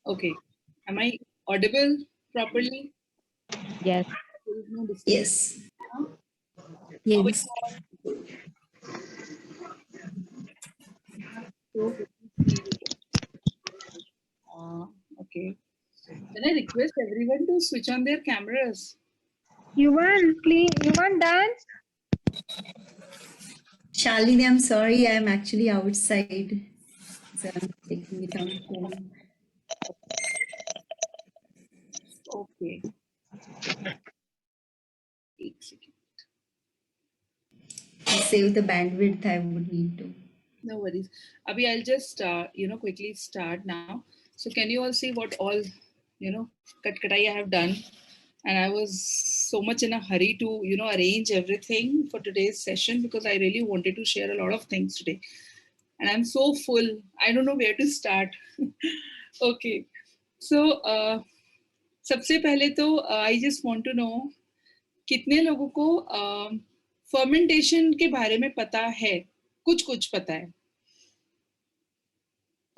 Okay. Am I audible properly? Yes. There is no disturbance. Yes. How is Yes. so good to see you. Okay. Can I request everyone to switch on their cameras? Yuvan, please. Yuvan, dance. Shalini, I'm sorry, I'm actually outside. So I'm taking it on home. Okay. एक second. To save the bandwidth, I would need to. No worries. Abhi, I'll just quickly start now. So can you all see what all cut I have done? And I was so much in a hurry to arrange everything for today's session because I really wanted to share a lot of things today. And I'm so full. I don't know where to start. Okay. So सबसे पहले तो I just want to know कितने लोगों को fermentation के बारे में पता है कुछ कुछ पता है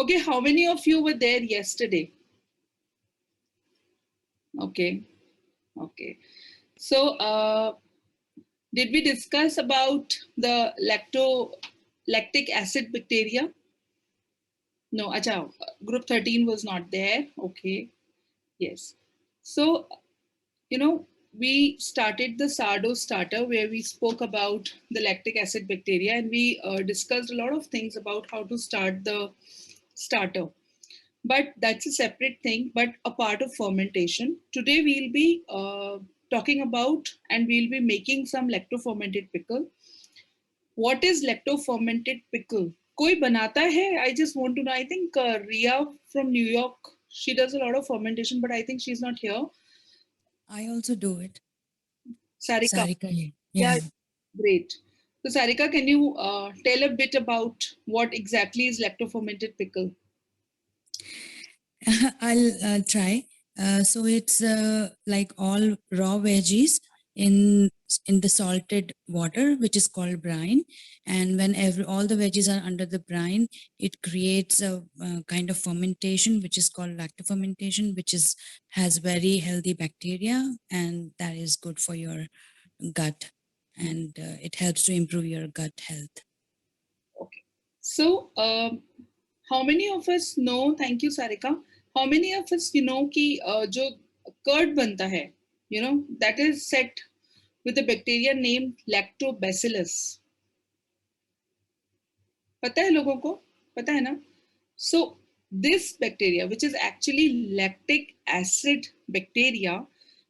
Okay, how many of you were there yesterday? Okay, okay. So, did we discuss about the lactic acid bacteria? No, acha, group 13 was not there. Okay, yes. So, we started the Sardo starter where we spoke about the lactic acid bacteria and we discussed a lot of things about how to start the starter. But that's a separate thing, but a part of fermentation. Today we'll be talking about and we'll be making some lacto-fermented pickle. What is lacto-fermented pickle? Koi banata hai? I just want to know. I think Ria from New York, she does a lot of fermentation, but I think she's not here. I also do it. Sarika. Sarika, Yeah, yeah. great. So Sarika, can you tell a bit about what exactly is lacto-fermented pickle? I'll try. So it's like all raw veggies in the salted water, which is called brine. And when all the veggies are under the brine, it creates a kind of fermentation, which is called lactofermentation, which has very healthy bacteria, and that is good for your gut, and it helps to improve your gut health. Okay. So, how many of us know? Thank you, Sarika. How many of us know कि जो curd बनता है, that is set with a bacteria named lactobacillus. पता है लोगों को? पता है ना? So this bacteria, which is actually lactic acid bacteria,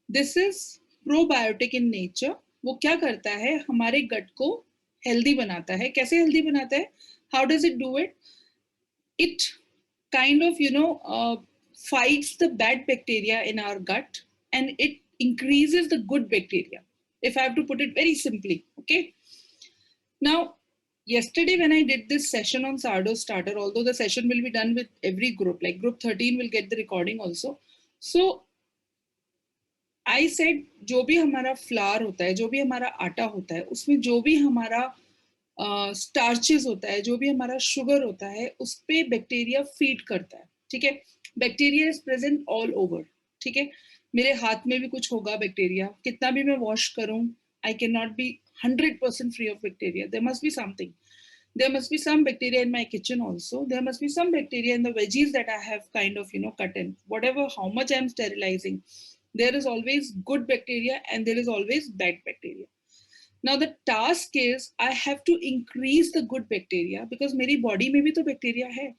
this is probiotic in nature. वो क्या करता है? हमारे gut को healthy बनाता है. कैसे healthy बनाता है? How does it do it? It kind of fights the bad bacteria in our gut and it increases the good bacteria, if I have to put it very simply. Okay, now yesterday when I did this session on Sardo starter, although the session will be done with every group, like group 13 will get the recording also. So I said जो भी हमारा flower होता है, जो भी हमारा आटा होता है, उसमें जो भी हमारा स्टार्चेस होता है, जो भी हमारा शुगर होता है, उस पे बैक्टीरिया फीड करता है. ठीक है, bacteria is present all over. ठीक है, मेरे हाथ में भी कुछ होगा बैक्टीरिया, कितना भी मैं वॉश करूं, I can not be 100% free of bacteria. There must be something. There must be some bacteria in my kitchen also. There must be some bacteria in the veggies that I have kind of cut in. Whatever, how much I'm sterilizing, there is always good bacteria and there is always bad bacteria. Now the task is I have to increase the good bacteria because मेरी body में भी तो bacteria है.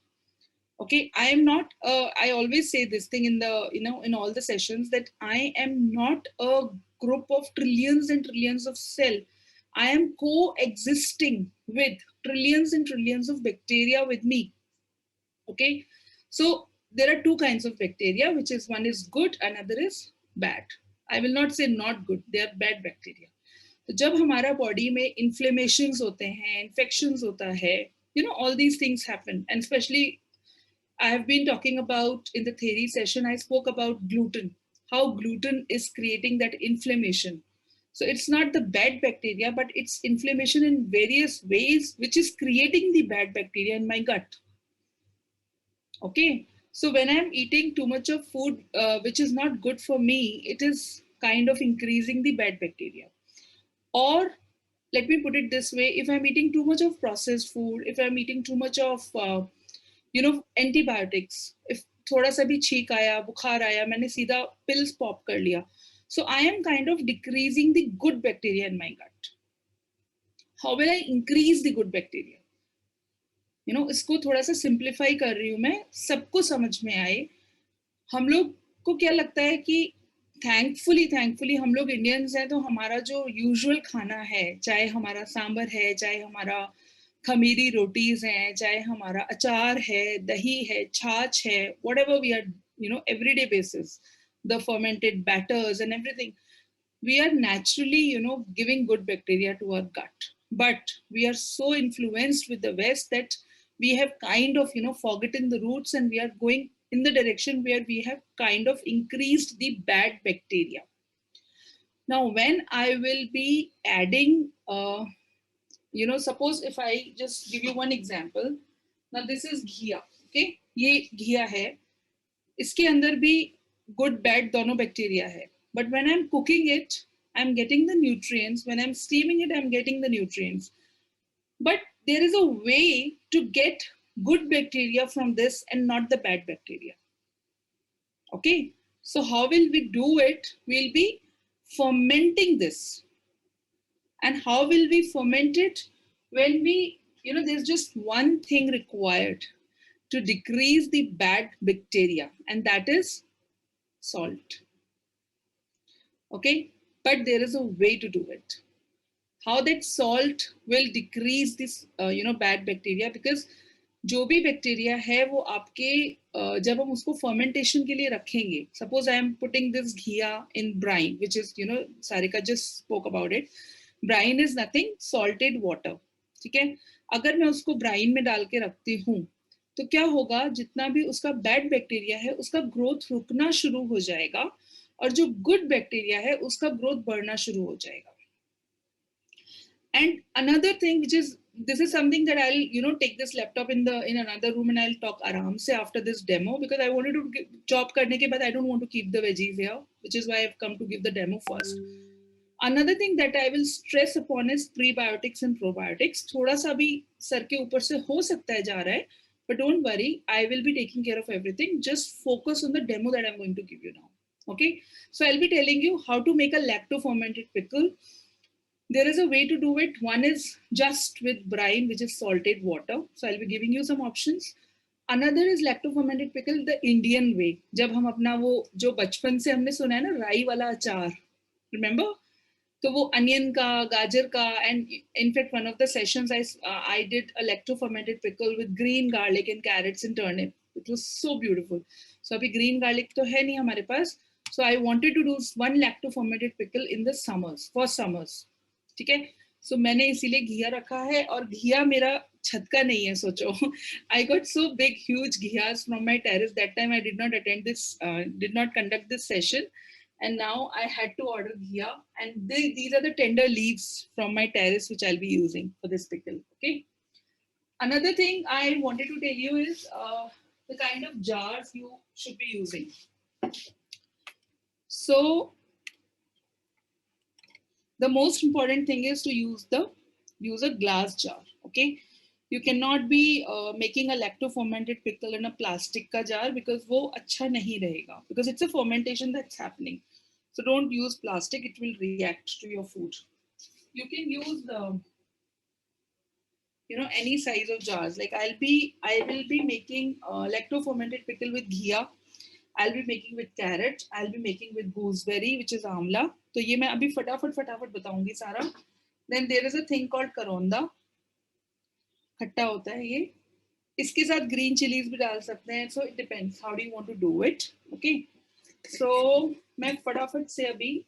Okay, I am not. I always say this thing in the in all the sessions that I am not a group of trillions and trillions of cell. I am coexisting with trillions and trillions of bacteria with me. Okay, so there are two kinds of bacteria, which is one is good, another is bad. I will not say not good. They are bad bacteria. तो जब हमारा body में inflammations होते हैं, infections होता है, all these things happen. And especially I have been talking about in the theory session, I spoke about gluten, how gluten is creating that inflammation. So it's not the bad bacteria, but it's inflammation in various ways, which is creating the bad bacteria in my gut. Okay, So when I'm eating too much of food which is not good for me, it is kind of increasing the bad bacteria. Or let me put it this way, if I'm eating too much of processed food, if I'm eating too much of antibiotics, if थोड़ा सा भी छींक आया, बुखार आया, मैंने सीधा pills pop कर लिया, so I am kind of decreasing the good bacteria in my gut. How will I increase the good bacteria? इसको थोड़ा सा सिंप्लीफाई कर रही हूँ मैं, सबको समझ में आए. हम लोग को क्या लगता है कि थैंकफुली हम लोग इंडियंस हैं, तो हमारा जो यूजुअल खाना है, चाहे हमारा सांबर है, चाहे हमारा खमीरी रोटीज हैं, चाहे हमारा अचार है, दही है, छाछ है, whatever we are everyday basis, the fermented batters and everything, we are naturally giving good bacteria to our gut. But we are so influenced with the West that we have kind of forgotten the roots, and we are going in the direction where we have kind of increased the bad bacteria. Now when I will be adding suppose if I just give you one example. Now this is ghia. Okay, ये घिया है, इसके अंदर भी good bad दोनों bacteria है. But when I'm cooking it, I'm getting the nutrients. When I'm steaming it, I'm getting the nutrients. But there is a way to get good bacteria from this and not the bad bacteria. Okay, so how will we do it? We'll be fermenting this. And how will we ferment it? When we, there's just one thing required to decrease the bad bacteria, and that is salt. Okay, but there is a way to do it. How that salt will decrease this bad bacteria, because जो भी bacteria है वो आपके जब हम उसको fermentation के लिए रखेंगे, suppose I am putting this ghiya in brine, which is Sarika just spoke about it. Brine is nothing, salted water. ठीक है, अगर मैं उसको ब्राइन में डाल के रखती हूँ, तो क्या होगा, जितना भी उसका बैड बैक्टीरिया है उसका ग्रोथ रुकना शुरू हो जाएगा, और जो गुड बैक्टीरिया है उसका ग्रोथ बढ़ना शुरू हो जाएगा. And another thing, which is, this is something that I'll take this laptop in another room and I'll talk aram se after this demo, because I wanted to chop karne ke baad I don't want to keep the veggies here, which is why I've come to give the demo first. Another thing that I will stress upon is prebiotics and probiotics. थोड़ा सा भी sir के ऊपर से हो सकता है जा रहा है, but don't worry, I will be taking care of everything. Just focus on the demo that I'm going to give you now. Okay, so I'll be telling you how to make a lacto fermented pickle. There is a way to do it. One is just with brine, which is salted water. So I'll be giving you some options. Another is lacto fermented pickle the Indian way. जब हम अपना वो जो बचपन से हमने सुना है ना, राई वाला अचार, remember? तो वो अनियन का, गाजर का, and in fact one of the sessions I did a lacto fermented pickle with green garlic and carrots and turnip. It was so beautiful. So अभी green garlic तो है नहीं हमारे पास. So I wanted to do one lacto fermented pickle in the summers, for summers. ठीक है, सो मैंने इसीलिए घिया रखा है, और घिया मेरा छत का नहीं है, सोचो. I got so big huge ghiyas from my terrace. That time I did not conduct this session, and now I had to order ghee, and these are the tender leaves from my terrace which I'll be using for this pickle. Okay, another thing I wanted to tell you is the kind of jars you should be using. So the most important thing is to use a glass jar. Okay, you cannot be making a lacto fermented pickle in a plastic ka jar, because wo acha nahi rahega, because it's a fermentation that's happening. So don't use plastic, it will react to your food. You can use any size of jars. Like I will be making lacto fermented pickle with ghee. I'll be making with carrot. I'll be making with gooseberry, which is amla. तो ये मैं अभी फटाफट बताऊंगी सारा. Then there is a thing called karonda. खट्टा होता है ये. इसके साथ green chilies भी डाल सकते हैं. So it depends. How do you want to do it? Okay. So मैं फटाफट से अभी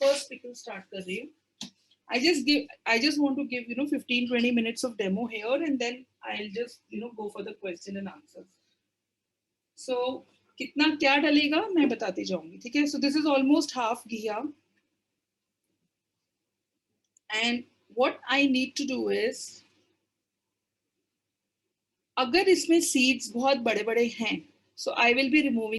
first pickle start कर रही हूँ. I just want to give 15-20 minutes of demo here, and then I'll just go for the question and answers. So कितना क्या डलेगा मैं बताती जाऊंगी. ठीक है, so this is almost half ghee, and what I need to do is, अगर इसमें seeds बहुत बड़े बड़े हैं So I will be removing